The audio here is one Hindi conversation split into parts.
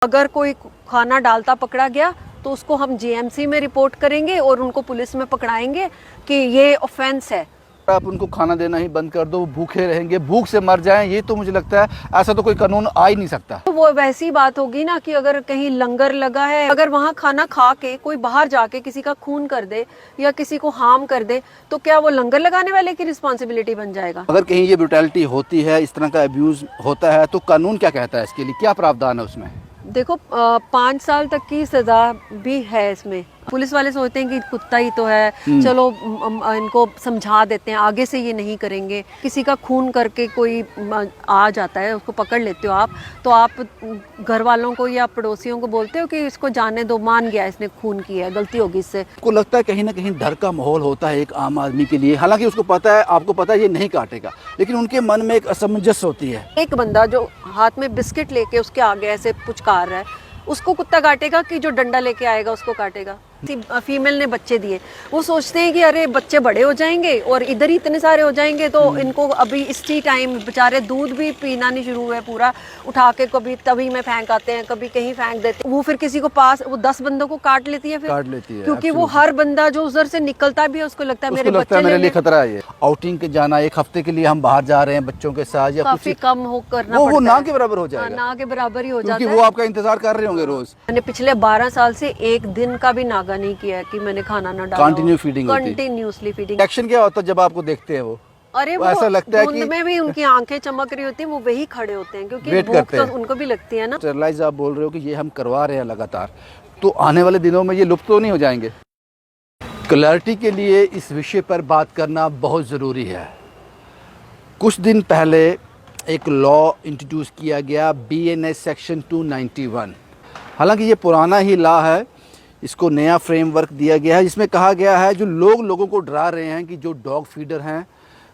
अगर कोई खाना डालता पकड़ा गया तो उसको हम जीएमसी में रिपोर्ट करेंगे और उनको पुलिस में पकड़ाएंगे कि ये ऑफेंस है। आप उनको खाना देना ही बंद कर दो, वो भूखे रहेंगे, भूख से मर जाएं, ये तो मुझे लगता है ऐसा तो कोई कानून आ ही नहीं सकता। तो वो वैसी बात होगी ना कि अगर कहीं लंगर लगा है, अगर वहाँ खाना खा के कोई बाहर जाके किसी का खून कर दे या किसी को हार्म कर दे तो क्या वो लंगर लगाने वाले की रिस्पॉन्सिबिलिटी बन जाएगा? अगर कहीं ये ब्रुटैलिटी होती है, इस तरह का अब्यूज होता है, तो कानून क्या कहता है इसके लिए, क्या प्रावधान है उसमें? देखो 5 साल तक की सजा भी है इसमें। पुलिस वाले सोचते हैं कि कुत्ता ही तो है, चलो इनको समझा देते हैं, आगे से ये नहीं करेंगे। किसी का खून करके कोई आ जाता है, उसको पकड़ लेते हो आप, तो आप घर वालों को या पड़ोसियों को बोलते हो कि इसको जाने दो, मान गया इसने खून किया है, गलती होगी इससे। आपको लगता है कहीं ना कहीं डर का माहौल होता है एक आम आदमी के लिए, हालांकि उसको पता है, आपको पता है ये नहीं काटेगा, लेकिन उनके मन में एक असमंजस होती है। एक बंदा जो हाथ में बिस्किट लेके उसके आगे ऐसे पुचकार रहा है, उसको कुत्ता काटेगा कि जो डंडा लेके आएगा उसको काटेगा? फीमेल ने बच्चे दिए, वो सोचते हैं कि अरे बच्चे बड़े हो जाएंगे और इधर ही इतने सारे हो जाएंगे, तो इनको अभी इसी टाइम बेचारे दूध भी पीना नहीं शुरू हुआ है पूरा, उठा के कभी तभी में फेंक आते हैं, कभी कहीं फेंक देते हैं। वो फिर किसी को पास वो 10 बंदों को काट लेती है, क्योंकि वो हर बंदा जो उधर से निकलता भी है उसको लगता है मेरे लिए खतरा है। ये आउटिंग के जाना, एक हफ्ते के लिए हम बाहर जा रहे हैं बच्चों के साथ, या काफी कम हो करना वो ना के बराबर हो जाएगा, ना के बराबर ही हो जाता है, क्योंकि वो आपका इंतजार कर रहे होंगे रोज। मैंने पिछले 12 साल से एक दिन का भी नागा नहीं किया है कि मैंने खाना ना डाला। Continuously feeding. एक्शन क्या होता है जब आपको देखते हैं वो? अरे वो ऐसा लगता है कि में भी उनकी आंखें चमक रही होती हैं, वो वही खड़े होते हैं क्योंकि भूख तो उनको भी लगती है ना। स्टरलाइज आप बोल रहे हो कि ये हम करवा रहे हैं लगातार, तो आने वाले दिनों में ये लुप्त तो नहीं हो जाएंगे? क्लैरिटी के लिए इस विषय पर बात करना बहुत ज़रूरी है। कुछ दिन पहले एक लॉ इंट्रोड्यूस किया गया, BNS सेक्शन 291। हालांकि ये पुराना ही लॉ है, इसको नया फ्रेमवर्क दिया गया है, जिसमें कहा गया है जो लोगों को डरा रहे हैं कि जो डॉग फीडर हैं,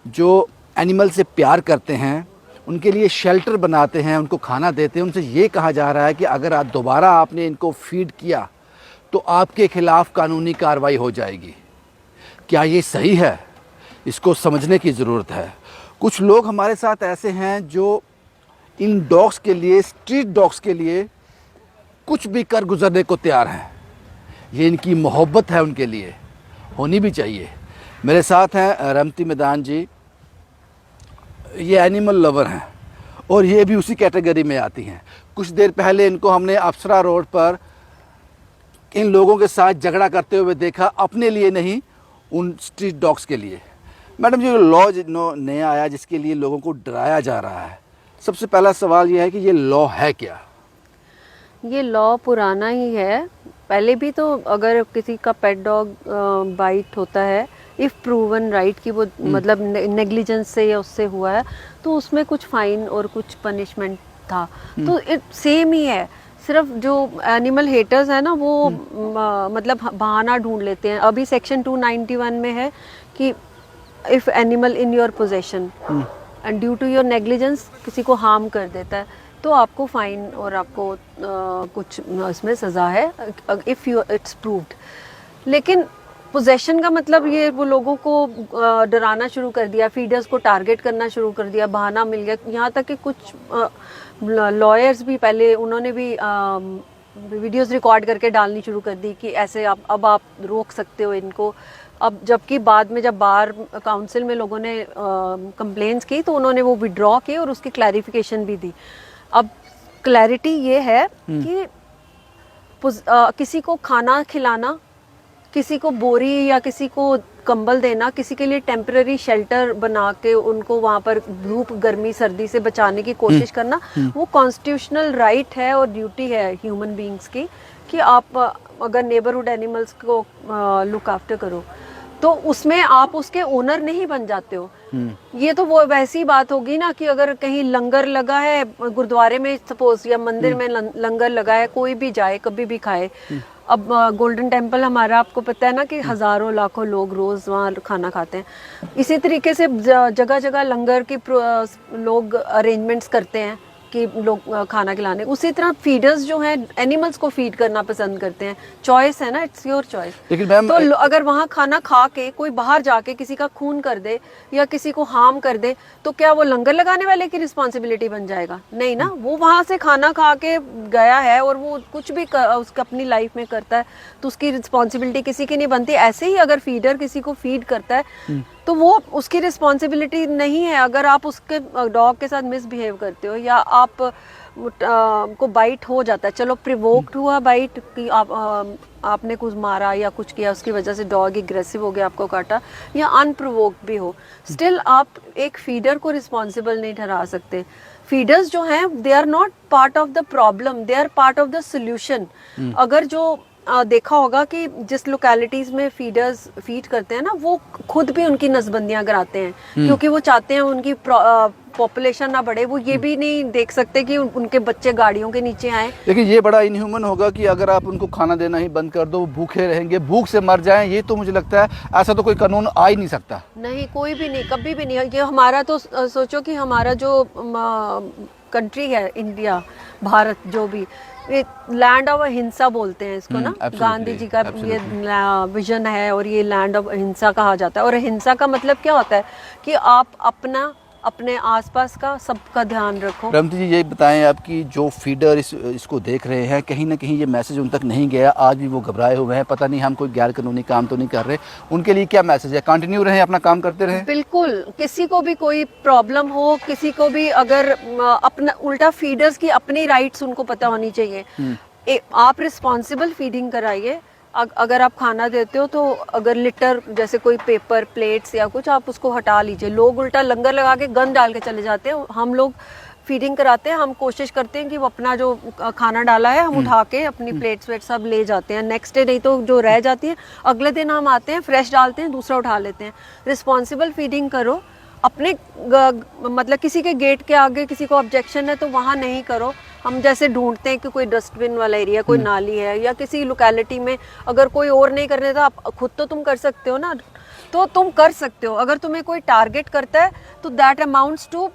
जो एनिमल से प्यार करते हैं, उनके लिए शेल्टर बनाते हैं, उनको खाना देते हैं, उनसे ये कहा जा रहा है कि अगर आप दोबारा आपने इनको फीड किया तो आपके खिलाफ़ कानूनी कार्रवाई हो जाएगी। क्या ये सही है? इसको समझने की ज़रूरत है। कुछ लोग हमारे साथ ऐसे हैं जो इन डॉग्स के लिए, स्ट्रीट डॉग्स के लिए कुछ भी कर गुजरने को तैयार हैं। ये इनकी मोहब्बत है, उनके लिए होनी भी चाहिए। मेरे साथ हैं रमती मैदान जी, ये एनिमल लवर हैं और ये भी उसी कैटेगरी में आती हैं। कुछ देर पहले इनको हमने अप्सरा रोड पर इन लोगों के साथ झगड़ा करते हुए देखा, अपने लिए नहीं, उन स्ट्रीट डॉग्स के लिए। मैडम जी, लॉ नया आया जिसके लिए लोगों को डराया जा रहा है, सबसे पहला सवाल ये है कि ये लॉ है क्या? ये लॉ पुराना ही है। पहले भी तो अगर किसी का पेट डॉग बाइट होता है, इफ़ प्रूवन राइट कि वो मतलब नेग्लिजेंस से या उससे हुआ है, तो उसमें कुछ फाइन और कुछ पनिशमेंट था। तो सेम ही है, सिर्फ जो एनिमल हेटर्स है ना वो मतलब बहाना ढूंढ लेते हैं। अभी सेक्शन 291 में है कि if animal in your possession and due to your negligence किसी को हार्म कर देता है तो आपको फाइन और आपको कुछ इसमें सज़ा है, इफ़ यू इट्स प्रूव्ड। लेकिन पोजेशन का मतलब ये वो लोगों को डराना शुरू कर दिया, फीडर्स को टारगेट करना शुरू कर दिया, बहाना मिल गया। यहाँ तक कि कुछ लॉयर्स भी पहले उन्होंने भी वीडियोस रिकॉर्ड करके डालनी शुरू कर दी कि ऐसे अब आप रोक सकते हो इनको। अब जबकि बाद में जब बार काउंसिल में लोगों ने कंप्लेंट्स की तो उन्होंने वो विड्रॉ किए और उसकी क्लैरिफिकेशन भी दी। अब क्लैरिटी ये है कि किसी को खाना खिलाना, किसी को बोरी या किसी को कंबल देना, किसी के लिए टेम्पररी शेल्टर बना के उनको वहाँ पर धूप गर्मी सर्दी से बचाने की कोशिश करना, वो कॉन्स्टिट्यूशनल राइट है और ड्यूटी है ह्यूमन बीइंग्स की कि आप अगर नेबरहुड एनिमल्स को लुक आफ्टर करो तो उसमें आप उसके ओनर नहीं बन जाते हो। ये तो वो वैसी बात होगी ना कि अगर कहीं लंगर लगा है गुरुद्वारे में सपोज या मंदिर में लंगर लगा है, कोई भी जाए कभी भी खाए। अब गोल्डन टेम्पल हमारा आपको पता है ना कि हजारों लाखों लोग रोज वहाँ खाना खाते हैं। इसी तरीके से जगह जगह लंगर की लोग अरेंजमेंट्स करते हैं कि लोग खाना खिलाने, उसी तरह फीडर्स जो हैं एनिमल्स को फीड करना पसंद करते हैं। चॉइस है ना, इट्स योर चॉइस। लेकिन मैम तो अगर वहाँ खाना खा के कोई बाहर जाके किसी का खून कर दे या किसी को हार्म कर दे, तो क्या वो लंगर लगाने वाले की रिस्पॉन्सिबिलिटी बन जाएगा? नहीं ना, वो वहाँ से खाना खा के गया है और वो कुछ भी उसका अपनी लाइफ में करता है तो उसकी रिस्पॉन्सिबिलिटी किसी की नहीं बनती। ऐसे ही अगर फीडर किसी को फीड करता है तो वो उसकी रिस्पॉन्सिबिलिटी नहीं है। अगर आप उसके डॉग के साथ मिसबिहेव करते हो या आप को बाइट हो जाता है, चलो प्रिवोक्ड हुआ बाइट कि आपने कुछ मारा या कुछ किया, उसकी वजह से डॉग एग्रेसिव हो गया, आपको काटा, या अनप्रोवोक्ड भी हो, स्टिल आप एक फीडर को रिस्पॉन्सिबल नहीं ठहरा सकते। फीडर्स जो हैं they are not part of the problem, they are part of the solution. अगर जो देखा होगा कि जिस लोकेलिटीज में फीडर्स फीड करते हैं ना, वो खुद भी उनकी नसबंदियां कराते हैं क्योंकि वो चाहते हैं उनकी पॉपुलेशन ना बढ़े। वो ये भी नहीं देख सकते कि उनके बच्चे गाड़ियों के नीचे आए। लेकिन ये बड़ा इनह्यूमन होगा कि अगर आप उनको खाना देना ही बंद कर दो, वो भूखे रहेंगे, भूख से मर जाएं। ये तो मुझे लगता है ऐसा तो कोई कानून आ ही नहीं सकता। नहीं, कोई भी नहीं, कभी भी नहीं। ये हमारा तो सोचो कि हमारा जो कंट्री है इंडिया, भारत, जो भी लैंड ऑफ अहिंसा बोलते हैं इसको ना, गांधी जी का ये विजन है और ये लैंड ऑफ अहिंसा कहा जाता है। और अहिंसा का मतलब क्या होता है कि आप अपने आसपास का सबका ध्यान रखो। रमती जी ये बताएं, आपकी जो फीडर इसको देख रहे हैं, कहीं ना कहीं ये मैसेज उन तक नहीं गया, आज भी वो घबराए हुए हैं, पता नहीं हम कोई गैर कानूनी काम तो नहीं कर रहे, उनके लिए क्या मैसेज है? कंटिन्यू रहें, अपना काम करते रहें। बिल्कुल, किसी को भी कोई प्रॉब्लम हो, किसी को भी अगर अपना उल्टा फीडर्स की अपनी राइट्स उनको पता होनी चाहिए। आप रिस्पॉन्सिबल फीडिंग कराइए। अगर आप खाना देते हो तो अगर लिटर जैसे कोई पेपर प्लेट्स या कुछ, आप उसको हटा लीजिए। लोग उल्टा लंगर लगा के गंद डाल के चले जाते हैं। हम लोग फीडिंग कराते हैं, हम कोशिश करते हैं कि वो अपना जो खाना डाला है हम उठा के अपनी प्लेट्स वेट सब ले जाते हैं नेक्स्ट डे, नहीं तो जो रह जाती है अगले दिन हम आते हैं फ्रेश डालते हैं, दूसरा उठा लेते हैं। रिस्पॉन्सिबल फीडिंग करो। अपने मतलब किसी के गेट के आगे किसी को ऑब्जेक्शन है तो वहाँ नहीं करो। हम जैसे ढूंढते हैं कि कोई डस्टबिन वाला एरिया, कोई नाली है, या किसी लोकेलिटी में अगर कोई और नहीं करने तो आप खुद तो तुम कर सकते हो ना, तो तुम कर सकते हो। अगर तुम्हें कोई टारगेट करता है तो that amounts to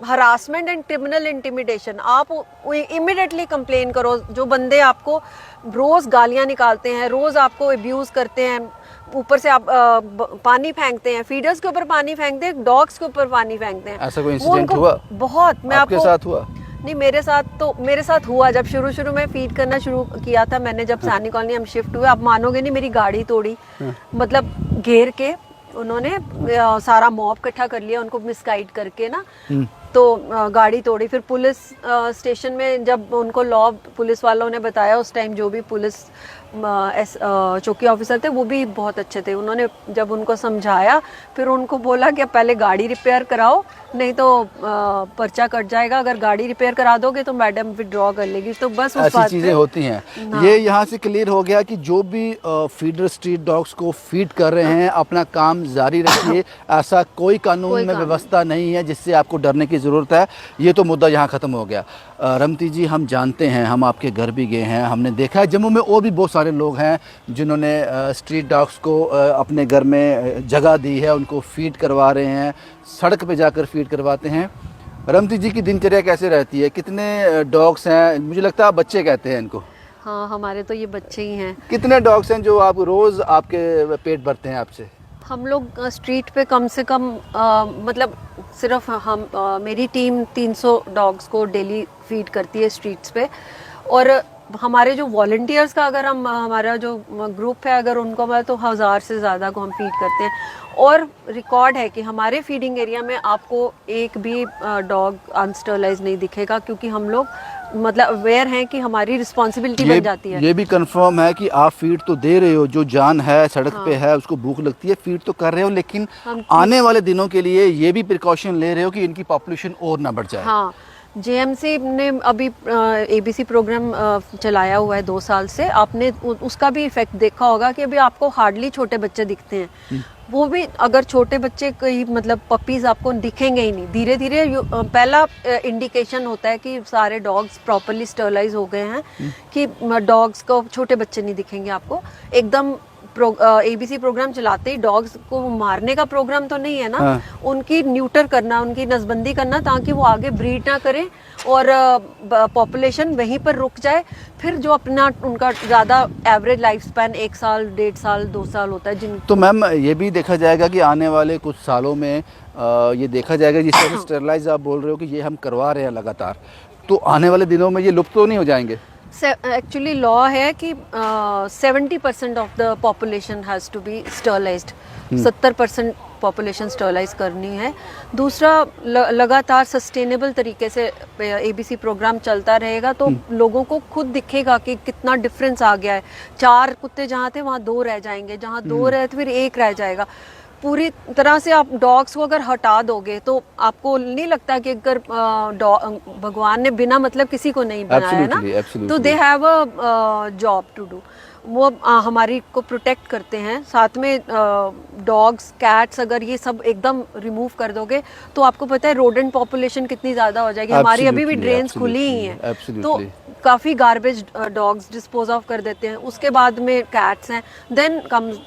harassment and criminal intimidation. आप इमिडिएटली कंप्लेन करो। जो बंदे आपको रोज गालियां निकालते हैं, रोज आपको अब्यूज करते हैं, ऊपर से आप पानी फेंकते हैं, फीडर्स के ऊपर पानी फेंकते हैं, डॉग्स के ऊपर पानी फेंकते हैं। ऐसा कोई इंसिडेंट हुआ? बहुत। मैं आपके साथ हुआ? नहीं, मेरे साथ हुआ। जब शुरू में फीड करना शुरू किया था मैंने, जब सैनी कॉलोनी हम शिफ्ट हुए, आप मानोगे नहीं, मेरी गाड़ी तोड़ी। मतलब घेर के उन्होंने सारा मॉब इकट्ठा कर लिया, उनको मिसगाइड करके ना, तो गाड़ी तोड़ी। फिर पुलिस स्टेशन में जब उनको लॉ पुलिस वालों ने बताया, उस टाइम जो भी पुलिस चौकी ऑफिसर थे वो भी बहुत अच्छे थे। उन्होंने जब उनको समझाया, फिर उनको बोला कि पहले गाड़ी रिपेयर कराओ, नहीं तो पर्चा कट जाएगा। अगर गाड़ी रिपेयर करा दोगे तो मैडम विड्रॉ कर लेगी। तो बस ऐसी चीज़ें होती हैं। ये यहाँ से क्लियर हो गया कि जो भी फीडर स्ट्रीट डॉग्स को फीड कर रहे हैं, अपना काम जारी रखिए। ऐसा कोई कानून में व्यवस्था नहीं है जिससे आपको डरने की ज़रूरत है। ये तो मुद्दा यहाँ ख़त्म हो गया। रमती जी, हम जानते हैं, हम आपके घर भी गए हैं, हमने देखा है जम्मू में और भी बहुत सारे लोग हैं जिन्होंने स्ट्रीट डॉग्स को अपने घर में जगह दी है, उनको फीड करवा रहे हैं, सड़क पे जाकर फीड करवाते हैं। रमती जी की दिनचर्या कैसे रहती है? कितने डॉग्स हैं? मुझे लगता है आप बच्चे कहते हैं इनको। हाँ, हमारे तो ये बच्चे ही हैं। कितने डॉग्स हैं जो आप रोज़ आपके पेट भरते हैं आपसे? हम लोग स्ट्रीट पे कम से कम मतलब सिर्फ हम मेरी टीम 300 डॉग्स को डेली फीड करती है स्ट्रीट्स पे। और हमारे जो वॉलंटियर्स का अगर हम हमारा जो ग्रुप है अगर उनको मैं तो 1000 से ज़्यादा को हम फीड करते हैं। और रिकॉर्ड है कि हमारे फीडिंग एरिया में आपको एक भी डॉग अनस्टरलाइज नहीं दिखेगा, क्योंकि हम लोग मतलब अवेयर हैं कि हमारी रिस्पॉन्सिबिलिटी बन जाती है। ये भी कंफर्म है कि आप फीड तो दे रहे हो, जो जान है सड़क पे है, उसको भूख लगती है, फीड तो कर रहे हो, लेकिन आने वाले दिनों के लिए ये भी प्रिकॉशन ले रहे हो कि इनकी पॉपुलेशन और ना बढ़ जाए। हाँ, जेएमसी ने अभी एबीसी प्रोग्राम चलाया हुआ है 2 साल से। आपने उसका भी इफेक्ट देखा होगा कि अभी आपको हार्डली छोटे बच्चे दिखते हैं। वो भी अगर छोटे बच्चे कोई मतलब पपीज आपको दिखेंगे ही नहीं। धीरे धीरे पहला इंडिकेशन होता है कि सारे डॉग्स प्रॉपरली स्टरलाइज हो गए हैं, कि डॉग्स को छोटे बच्चे नहीं दिखेंगे आपको। एकदम एबीसी प्रोग्राम चलाते ही डॉग्स को मारने का प्रोग्राम तो नहीं है ना। हाँ। उनकी न्यूटर करना, उनकी नसबंदी करना, ताकि वो आगे ब्रीड ना करें और पॉपुलेशन वहीं पर रुक जाए। फिर जो अपना उनका ज़्यादा एवरेज लाइफ स्पैन 1 साल, 1.5 साल, 2 साल होता है जिन। तो मैम ये भी देखा जाएगा कि आने वाले कुछ सालों में ये देखा जाएगा, जिस तरह स्टेरलाइज आप बोल रहे हो कि ये हम करवा रहे हैं लगातार, तो आने वाले दिनों में ये लुप्त तो नहीं हो जाएंगे? एक्चुअली लॉ है कि 70% of the population has to be sterilised. 70% population sterilise करनी है। दूसरा, लगातार सस्टेनेबल तरीके से एबीसी प्रोग्राम चलता रहेगा तो लोगों को खुद दिखेगा कि कितना डिफरेंस आ गया है। 4 कुत्ते जहाँ थे वहाँ 2 रह जाएंगे, जहाँ 2 रहे तो फिर 1 रह जाएगा। पूरी तरह से आप डॉग्स को अगर हटा दोगे तो आपको नहीं लगता कि अगर भगवान ने बिना मतलब किसी को नहीं बनाया है ना, तो they have a job to do. वो हमारी को प्रोटेक्ट करते हैं। साथ में डॉग्स, कैट्स, अगर ये सब एकदम रिमूव कर दोगे तो आपको पता है रोडेंट पॉपुलेशन कितनी ज़्यादा हो जाएगी। हमारी अभी भी ड्रेन्स खुली ही हैं, तो काफ़ी गार्बेज डॉग्स डिस्पोज ऑफ कर देते हैं। उसके बाद में कैट्स हैं, then comes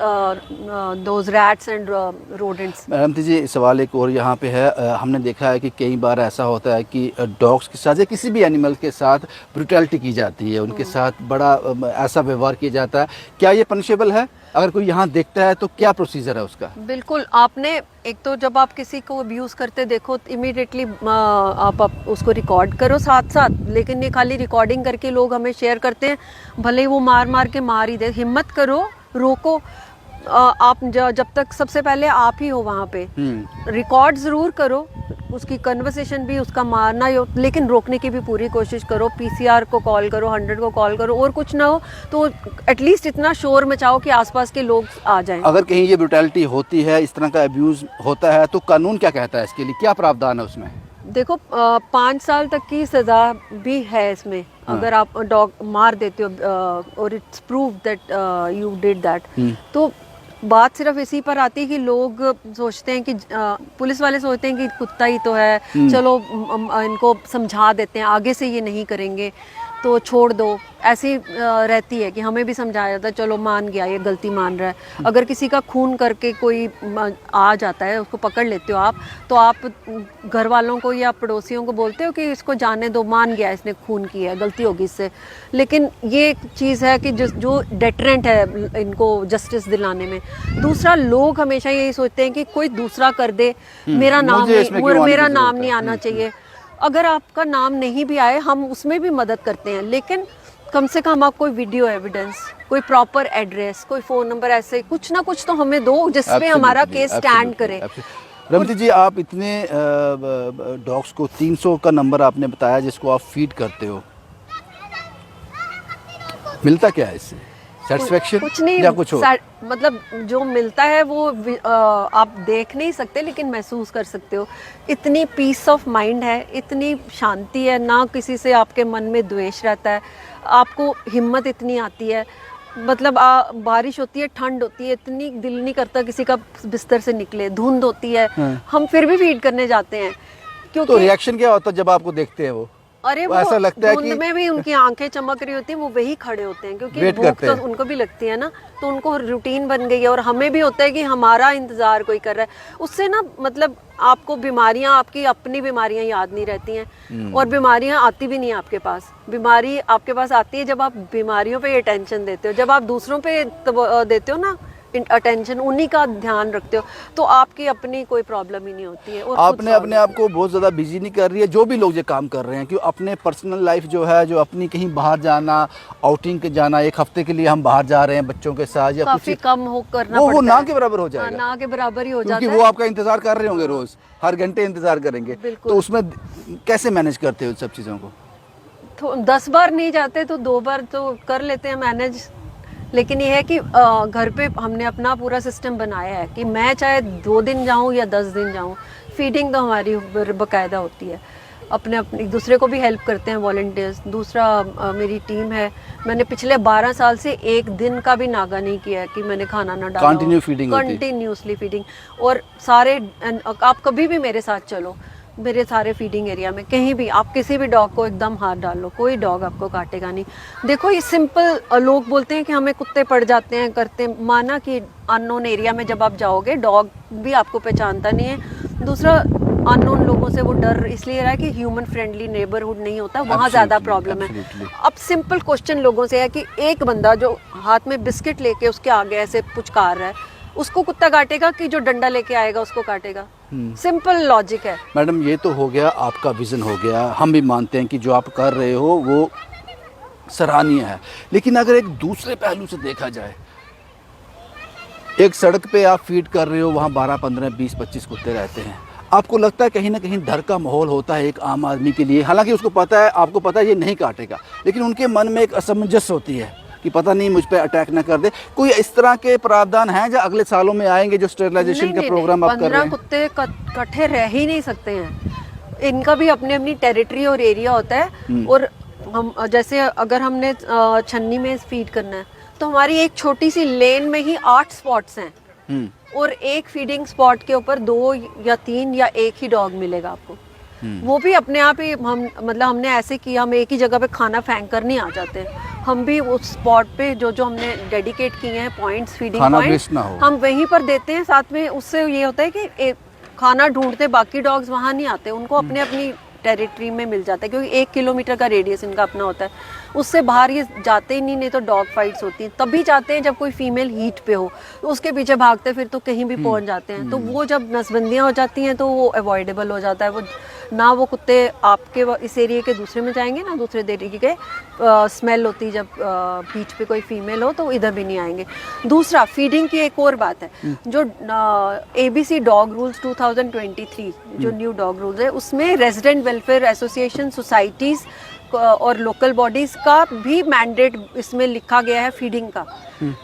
those rats and rodents. Madam ji, सवाल एक और यहाँ पे है। हमने देखा है कि कई बार ऐसा होता है कि डॉग्स के साथ या किसी भी एनिमल के साथ ब्रुटैलिटी की जाती है, उनके साथ बड़ा ऐसा व्यवहार किया जाता है। क्या ये पनिशेबल है? अगर कोई यहाँ देखता है तो क्या प्रोसीजर है उसका? बिल्कुल। आपने एक तो जब आप किसी को अब्यूज़ करते देखो तो इमीडिएटली आप उसको रिकॉर्ड करो साथ साथ। लेकिन ये खाली रिकॉर्डिंग करके लोग हमें शेयर करते हैं, भले ही वो मार के मार ही दे। हिम्मत करो, रोको। आप जब तक सबसे पहले आप ही हो वहाँ पे, रिकॉर्ड ज़रूर करो, उसकी कन्वर्सेशन भी, उसका मारना ही हो, लेकिन रोकने की भी पूरी कोशिश करो। पीसीआर को कॉल करो, 100 को कॉल करो, और कुछ ना हो तो एटलीस्ट इतना शोर मचाओ कि आसपास के लोग आ जाएं। अगर कहीं ये ब्रुटैलिटी होती है, इस तरह का अब्यूज़ होता है, तो कानून क्या कहता है इसके लिए? क्या प्रावधान है उसमें? देखो, 5 साल तक की सज़ा भी है इसमें। अगर आप डॉग मार देते हो और it's prove that you did that, तो बात सिर्फ इसी पर आती है कि लोग सोचते हैं कि पुलिस वाले सोचते हैं कि कुत्ता ही तो है, चलो इनको समझा देते हैं, आगे से ये नहीं करेंगे तो छोड़ दो। ऐसी रहती है कि हमें भी समझाया जाता है, चलो मान गया, ये गलती मान रहा है। अगर किसी का खून करके कोई आ जाता है, उसको पकड़ लेते हो आप, तो आप घर वालों को या पड़ोसियों को बोलते हो कि इसको जाने दो, मान गया, इसने खून किया है, गलती होगी इससे। लेकिन ये एक चीज़ है कि जो डेटरेंट है इनको जस्टिस दिलाने में। दूसरा, लोग हमेशा यही सोचते हैं कि कोई दूसरा कर दे, मेरा नाम नहीं आना चाहिए। अगर आपका नाम नहीं भी आए, हम उसमें भी मदद करते हैं, लेकिन कम से कम आप कोई वीडियो एविडेंस, कोई प्रॉपर एड्रेस, कोई फ़ोन नंबर, ऐसे कुछ ना कुछ तो हमें दो जिसमें हमारा केस स्टैंड करे। रमती जी, आप इतने डॉग्स को 300 का नंबर आपने बताया जिसको आप फीड करते हो, मिलता क्या है इससे? सेटिस्फेक्शन कुछ नहीं, या कुछ और? मतलब जो मिलता है वो आप देख नहीं सकते लेकिन महसूस कर सकते हो। इतनी पीस ऑफ माइंड है, इतनी शांति है, ना किसी से आपके मन में द्वेष रहता है, आपको हिम्मत इतनी आती है। मतलब बारिश होती है, ठंड होती है, इतनी दिल नहीं करता किसी का बिस्तर से निकले, धुंध होती है, हम फिर भी फीड करने जाते हैं। क्योंकि तो रिएक्शन क्या होता है जब आपको देखते हैं वो? अरे वो ऐसा लगता है कि में भी उनकी आंखें चमक रही होती हैं, वो वही खड़े होते हैं क्योंकि भूख तो उनको भी लगती है ना, तो उनको रूटीन बन गई है। और हमें भी होता है कि हमारा इंतजार कोई कर रहा है। उससे ना मतलब आपको बीमारियां, आपकी अपनी बीमारियां याद नहीं रहती हैं, और बीमारियां आती भी नहीं आपके पास। बीमारी आपके पास आती है जब आप बीमारियों पे अटेंशन देते हो, जब आप दूसरों पे देते हो ना अटेंशन, उन्हीं का ध्यान रखते हो, तो आपकी अपनी कोई प्रॉब्लम ही नहीं होती है। और आपने अपने आप को बहुत ज़्यादा बिजी नहीं कर रही है? जो भी लोग ये काम कर रहे हैं कि अपने पर्सनल लाइफ जो है, जो अपनी कहीं बाहर जाना, आउटिंग के जाना, 1 हफ्ते के लिए हम बाहर जा रहे हैं बच्चों के साथ, या काफी कुछ कम हो करना वो ना के बराबर हो जाएगा। ना के बराबर ही हो जाता है, क्योंकि वो आपका इंतजार कर रहे होंगे, रोज हर घंटे इंतजार करेंगे। तो उसमें कैसे मैनेज करते हो सब चीज़ों को? तो 10 बार नहीं जाते तो 2 बार तो कर लेते हैं मैनेज। लेकिन ये है कि घर पे हमने अपना पूरा सिस्टम बनाया है कि मैं चाहे 2 दिन जाऊं या 10 दिन जाऊं, फीडिंग तो हमारी बाकायदा होती है। अपने एक दूसरे को भी हेल्प करते हैं वॉलंटियर्स। दूसरा, मेरी टीम है, मैंने पिछले 12 साल से 1 दिन का भी नागा नहीं किया है कि मैंने खाना ना डाला। Continue feeding, continuously feeding. और सारे, आप कभी भी मेरे साथ चलो, मेरे सारे फीडिंग एरिया में कहीं भी आप किसी भी डॉग को एकदम हाथ डाल लो, कोई डॉग आपको काटेगा नहीं। देखो ये सिंपल, लोग बोलते हैं कि हमें कुत्ते पड़ जाते हैं करते हैं, माना कि अननोन एरिया में जब आप जाओगे डॉग भी आपको पहचानता नहीं है। दूसरा, अननोन लोगों से वो डर इसलिए रहा है कि ह्यूमन फ्रेंडली नेबरहुड नहीं होता, वहाँ ज़्यादा प्रॉब्लम है। अब सिंपल क्वेश्चन लोगों से है कि एक बंदा जो हाथ में बिस्किट लेके उसके आगे ऐसे पुचकार रहा है, उसको कुत्ता काटेगा कि जो डंडा लेके आएगा उसको काटेगा? सिंपल लॉजिक है। मैडम ये तो हो गया, आपका विज़न हो गया, हम भी मानते हैं कि जो आप कर रहे हो वो सराहनीय है। लेकिन अगर एक दूसरे पहलू से देखा जाए, एक सड़क पे आप फीड कर रहे हो, वहाँ 12, 15, 20, 25 कुत्ते रहते हैं, आपको लगता है कहीं ना कहीं डर का माहौल होता है एक आम आदमी के लिए? हालांकि उसको पता है, आपको पता है ये नहीं काटेगा, लेकिन उनके मन में एक असमंजस होती है कि पता नहीं मुझ पे अटैक ना कर दे। कोई इस तरह के प्रावधान हैं जो अगले सालों में आएंगे, जो स्टेरिलाइजेशन का प्रोग्राम आप कर रहे हैं? 15 कुत्ते इकट्ठे रह ही नहीं सकते हैं, इनका भी अपनी अपनी टेरिटरी और एरिया होता है। और हम जैसे अगर हमने छन्नी में फीड करना है तो हमारी एक छोटी सी लेन में ही 8 स्पॉट्स हैं और एक फीडिंग स्पॉट के ऊपर 2 या 3 या एक ही डॉग मिलेगा आपको। वो भी अपने आप ही हम मतलब हमने ऐसे किया, हम एक ही जगह पे खाना फेंक कर नहीं आ जाते, हम भी उस स्पॉट पे जो जो हमने डेडिकेट किए हैं पॉइंट्स, फीडिंग पॉइंट्स, हम वहीं पर देते हैं। साथ में उससे ये होता है कि खाना ढूंढते बाकी डॉग्स वहाँ नहीं आते, उनको अपने अपनी टेरिटरी में मिल जाता है, क्योंकि 1 किलोमीटर का रेडियस इनका अपना होता है, उससे बाहर ये जाते ही नहीं तो डॉग फाइट्स होती हैं। तभी जाते हैं जब कोई फीमेल हीट पे हो, तो उसके पीछे भागते फिर तो कहीं भी पहुंच जाते हैं। तो वो जब नसबंदियां हो जाती हैं तो वो अवॉइडेबल हो जाता है, वो ना वो कुत्ते आपके इस एरिया के दूसरे में जाएंगे ना दूसरे एरिया के। स्मेल होती है जब बीच पे कोई फीमेल हो तो वो इधर भी नहीं आएंगे। दूसरा, फीडिंग की एक और बात है, जो ABC डॉग रूल्स 2023 जो न्यू डॉग रूल्स है, उसमें रेजिडेंट वेलफेयर एसोसिएशन, सोसाइटीज़ और लोकल बॉडीज़ का भी मैंडेट इसमें लिखा गया है फीडिंग का,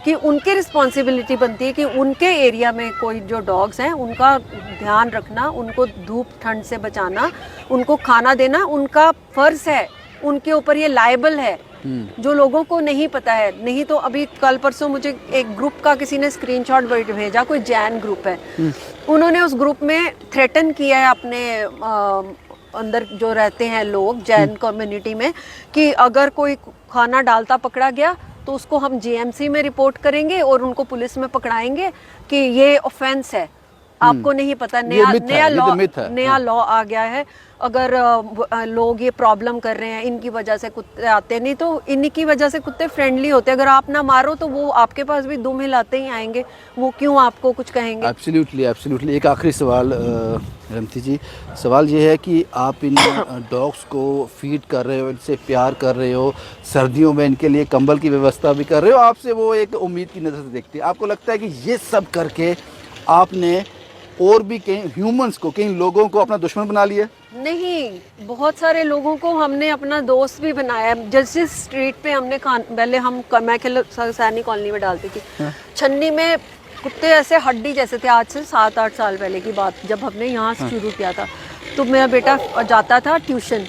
कि उनकी रिस्पॉन्सिबिलिटी बनती है कि उनके एरिया में कोई जो डॉग्स हैं उनका ध्यान रखना, उनको धूप ठंड से बचाना, उनको खाना देना उनका फ़र्ज़ है, उनके ऊपर ये लायबल है, जो लोगों को नहीं पता है। नहीं तो अभी कल परसों मुझे एक ग्रुप का किसी ने स्क्रीनशॉट भेजा, कोई जैन ग्रुप है, उन्होंने उस ग्रुप में थ्रेटन किया है अपने अंदर जो रहते हैं लोग जैन कम्युनिटी में, कि अगर कोई खाना डालता पकड़ा गया तो उसको हम GMC में रिपोर्ट करेंगे और उनको पुलिस में पकड़ाएंगे कि ये ऑफेंस है। आपको नहीं पता, नया लॉ आ गया है। अगर लोग ये प्रॉब्लम कर रहे हैं, इनकी वजह से कुत्ते आते, नहीं तो इन्हीं की वजह से कुत्ते फ्रेंडली होते हैं। अगर आप ना मारो तो वो आपके पास भी दुम हिलाते ही आएंगे, वो क्यों आपको कुछ कहेंगे? Absolutely, absolutely. एक आखिरी सवाल रमती जी, सवाल ये है कि आप इन डॉग्स को फीड कर रहे हो, इनसे प्यार कर रहे हो, सर्दियों में इनके लिए कंबल की व्यवस्था भी कर रहे हो, आपसे वो एक उम्मीद की नज़र से देखते हैं। आपको लगता है कि ये सब करके आपने और भी कई ह्यूमंस को, कई लोगों को अपना दुश्मन बना लिया? नहीं, बहुत सारे लोगों को हमने अपना दोस्त भी बनाया। जैसे स्ट्रीट पे हमने पहले मैं सैनी कॉलोनी में डालती थी, छन्नी में कुत्ते ऐसे हड्डी जैसे थे। आज से 7-8 साल पहले की बात, जब हमने यहाँ से शुरू किया था, तो मेरा बेटा जाता था ट्यूशन,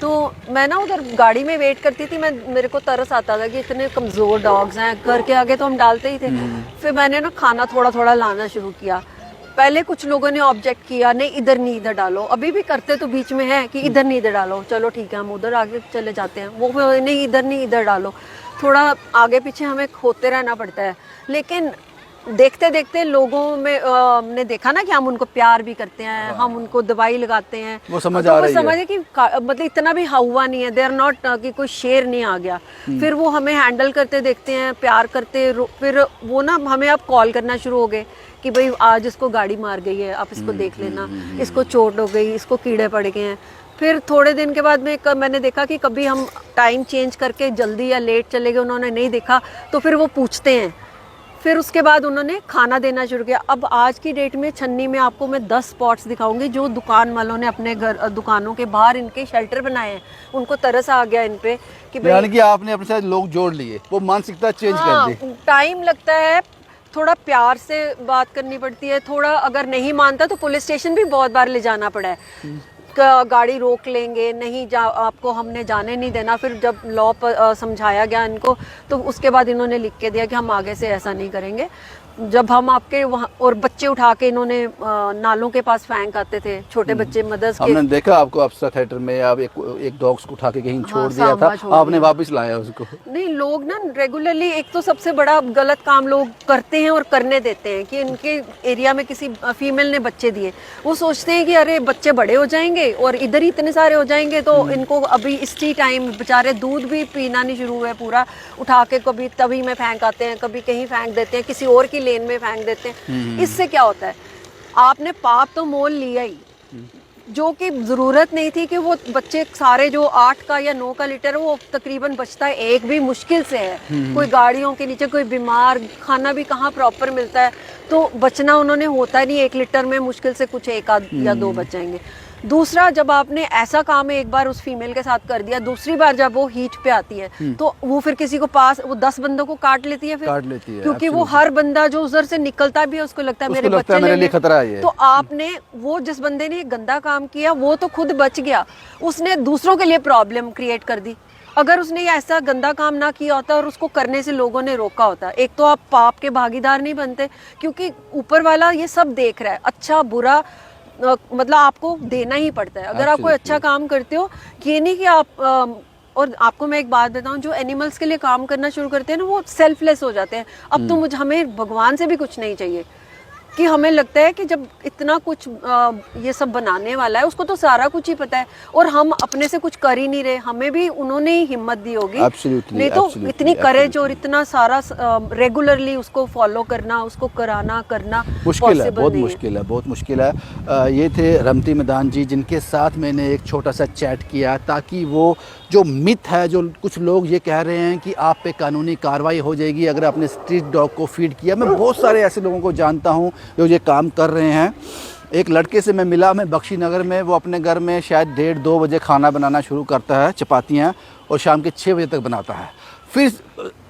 तो मैं ना उधर गाड़ी में वेट करती थी। मेरे को तरस आता था कि इतने कमज़ोर डॉग्स हैं, घर के आगे तो हम डालते ही थे। फिर मैंने ना खाना थोड़ा थोड़ा लाना शुरू किया। पहले कुछ लोगों ने ऑब्जेक्ट किया, नहीं इधर डालो, अभी भी करते तो बीच में है कि इधर नहीं इधर डालो, चलो ठीक है हम उधर आगे चले जाते हैं। वो नहीं इधर डालो, थोड़ा आगे पीछे हमें होते रहना पड़ता है। लेकिन देखते देखते लोगों में हमने देखा ना कि हम उनको प्यार भी करते हैं, हम उनको दवाई लगाते हैं, वो समझ आ रही है। समझे कि मतलब इतना भी हुआ नहीं है, दे आर नॉट कि कोई शेर नहीं आ गया। फिर वो हमें हैंडल करते देखते हैं, प्यार करते, फिर वो ना हमें अब कॉल करना शुरू हो गए कि भाई आज इसको गाड़ी मार गई है, आप इसको देख लेना, इसको चोट हो गई, इसको कीड़े पड़ गए हैं। फिर थोड़े दिन के बाद मैंने देखा कि कभी हम टाइम चेंज करके जल्दी या लेट चले गए, उन्होंने नहीं देखा, तो फिर वो पूछते हैं। फिर उसके बाद उन्होंने खाना देना शुरू किया। अब आज की डेट में छन्नी में आपको मैं 10 स्पॉट्स दिखाऊंगी जो दुकान वालों ने अपने दुकानों के बाहर इनके शेल्टर बनाए हैं। उनको तरस आ गया इन पे कि भाई, यानी कि आपने अपने साथ लोग जोड़ लिए, वो मानसिकता चेंज कर दी। टाइम लगता है, थोड़ा प्यार से बात करनी पड़ती है, थोड़ा अगर नहीं मानता तो पुलिस स्टेशन भी बहुत बार ले जाना पड़ा है। गाड़ी रोक लेंगे, नहीं आपको हमने जाने नहीं देना। फिर जब लॉ समझाया गया इनको, तो उसके बाद इन्होंने लिख के दिया कि हम आगे से ऐसा नहीं करेंगे। जब हम आपके वहाँ और बच्चे उठा के इन्होंने नालों के पास फेंक आते थे, छोटे बच्चे मदर्स के। हमने देखा आपको अफसर थिएटर में आप एक डॉग्स को उठा के कहीं छोड़ दिया था, आपने वापस लाया उसको। नहीं, लोग ना रेगुलरली, एक तो सबसे बड़ा गलत काम लोग करते हैं और करने देते हैं कि इनके एरिया में किसी फीमेल ने बच्चे दिए, वो सोचते हैं कि अरे बच्चे बड़े हो जाएंगे और इधर ही इतने सारे हो जाएंगे तो इनको अभी इसी टाइम बेचारे दूध भी पीना नहीं शुरू हुआ पूरा, उठा के कभी तभी में फेंक आते हैं, कभी कहीं फेंक देते हैं, किसी और की लेन में फेंक देते हैं। इससे क्या होता है, आपने पाप तो मोल लिया ही, जो कि ज़रूरत नहीं थी कि वो बच्चे सारे जो 8 का या 9 का लीटर है वो तकरीबन बचता है एक भी मुश्किल से है, कोई गाड़ियों के नीचे, कोई बीमार, खाना भी कहाँ प्रॉपर मिलता है, तो बचना उन्होंने होता नहीं 1 लीटर में, मुश्किल से कुछ 1 आध या 2 बच जाएंगे। दूसरा, जब आपने ऐसा काम एक बार उस फीमेल के साथ कर दिया, दूसरी बार जब वो हीट पे आती है तो वो फिर किसी को पास, वो 10 बंदों को काट लेती है फिर, काट लेती है, क्योंकि वो हर बंदा जो उधर से निकलता भी है उसको लगता है मेरे बच्चे मेरे लिए खतरा है ये। तो आपने, वो जिस बंदे ने गंदा काम किया वो तो खुद बच गया, उसने दूसरों के लिए प्रॉब्लम क्रिएट कर दी। अगर उसने ऐसा गंदा काम ना किया होता और उसको करने से लोगों ने रोका होता, एक तो आप पाप के भागीदार नहीं बनते, क्योंकि ऊपर वाला ये सब देख रहा है, अच्छा बुरा मतलब आपको देना ही पड़ता है अगर आप कोई अच्छा काम करते हो। ये नहीं कि आप और आपको मैं एक बात बताऊं, जो एनिमल्स के लिए काम करना शुरू करते हैं ना वो सेल्फलेस हो जाते हैं। अब तो हमें भगवान से भी कुछ नहीं चाहिए, कि हमें लगता है कि जब इतना कुछ ये सब बनाने वाला है उसको तो सारा कुछ ही पता है और हम अपने से कुछ कर ही नहीं रहे, हमें भी उन्होंने ही हिम्मत दी होगी, नहीं तो इतनी करेज और इतना सारा रेगुलरली उसको फॉलो करना, उसको कराना करना मुश्किल है, बहुत मुश्किल है, बहुत मुश्किल है। ये थे रमती मैदान जी, जिनके साथ मैंने एक छोटा सा चैट किया ताकि वो जो मिथ है, जो कुछ लोग ये कह रहे हैं कि आप पे कानूनी कार्रवाई हो जाएगी अगर आपने स्ट्रीट डॉग को फीड किया, मैं बहुत सारे ऐसे लोगों को जानता हूँ जो ये काम कर रहे हैं। एक लड़के से मैं मिला, मैं बख्शी नगर में, वो अपने घर में शायद 1:30-2 बजे खाना बनाना शुरू करता है, चपातियाँ, और शाम के 6 बजे तक बनाता है, फिर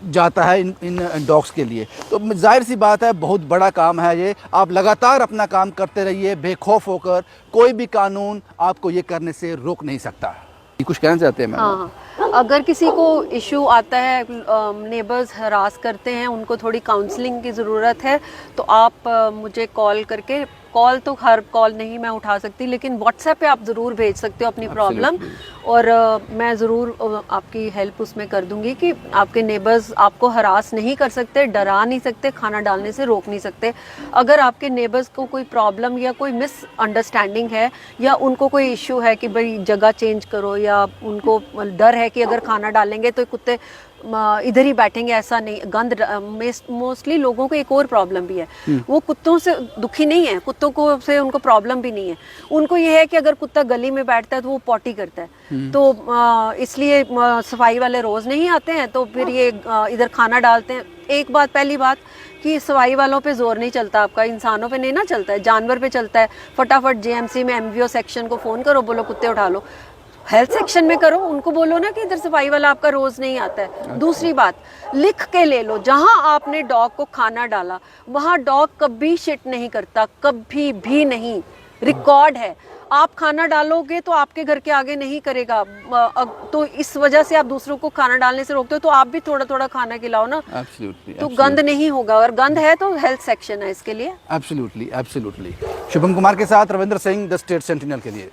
जाता है इन डॉग्स के लिए। तो जाहिर सी बात है बहुत बड़ा काम है ये, आप लगातार अपना काम करते रहिए बेखौफ होकर, कोई भी कानून आपको ये करने से रोक नहीं सकता। कुछ कहना चाहते हैं मैम? हाँ, अगर किसी को इशू आता है, नेबर्स हरास करते हैं, उनको थोड़ी काउंसलिंग की ज़रूरत है, तो आप मुझे कॉल करके, कॉल तो हर कॉल नहीं मैं उठा सकती, लेकिन व्हाट्सएप पे आप ज़रूर भेज सकते हो अपनी प्रॉब्लम, और मैं ज़रूर आपकी हेल्प उसमें कर दूंगी कि आपके नेबर्स आपको हरास नहीं कर सकते, डरा नहीं सकते, खाना डालने से रोक नहीं सकते। अगर आपके नेबर्स को कोई प्रॉब्लम या कोई मिसअंडरस्टैंडिंग है या उनको कोई इशू है कि भाई जगह चेंज करो, या उनको डर है कि अगर खाना डालेंगे तो कुत्ते इधर ही बैठेंगे, ऐसा नहीं, गंद, मोस्टली लोगों को एक और प्रॉब्लम भी है, वो कुत्तों से दुखी नहीं है, कुत्तों को से उनको प्रॉब्लम भी नहीं है, उनको ये है कि अगर कुत्ता गली में बैठता है तो वो पॉटी करता है, तो इसलिए सफाई वाले रोज नहीं आते हैं, तो फिर ये इधर खाना डालते हैं। एक बात, पहली बात कि सफाई वालों पे जोर नहीं चलता आपका, इंसानों पे नहीं ना चलता है, जानवर पे चलता है। फटाफट जेएमसी में एमवीओ सेक्शन को फोन करो, बोलो कुत्ते उठा लो, हेल्थ सेक्शन में करो, उनको बोलो ना कि इधर सफाई वाला आपका रोज नहीं आता है। दूसरी बात, लिख के ले लो, जहां आपने डॉग को खाना डाला वहां डॉग कभी शिट नहीं करता, कभी भी नहीं, रिकॉर्ड है। आप खाना डालोगे तो आपके घर के आगे नहीं करेगा, तो इस वजह से आप दूसरों को खाना डालने से रोकते हो, तो आप भी थोड़ा थोड़ा खाना खिलाओ ना, तो गंद नहीं होगा, और गंद है तो हेल्थ सेक्शन है इसके लिए। Absolutely, absolutely. शुभम कुमार के साथ Ravindra Singh, the state sentinel के लिए।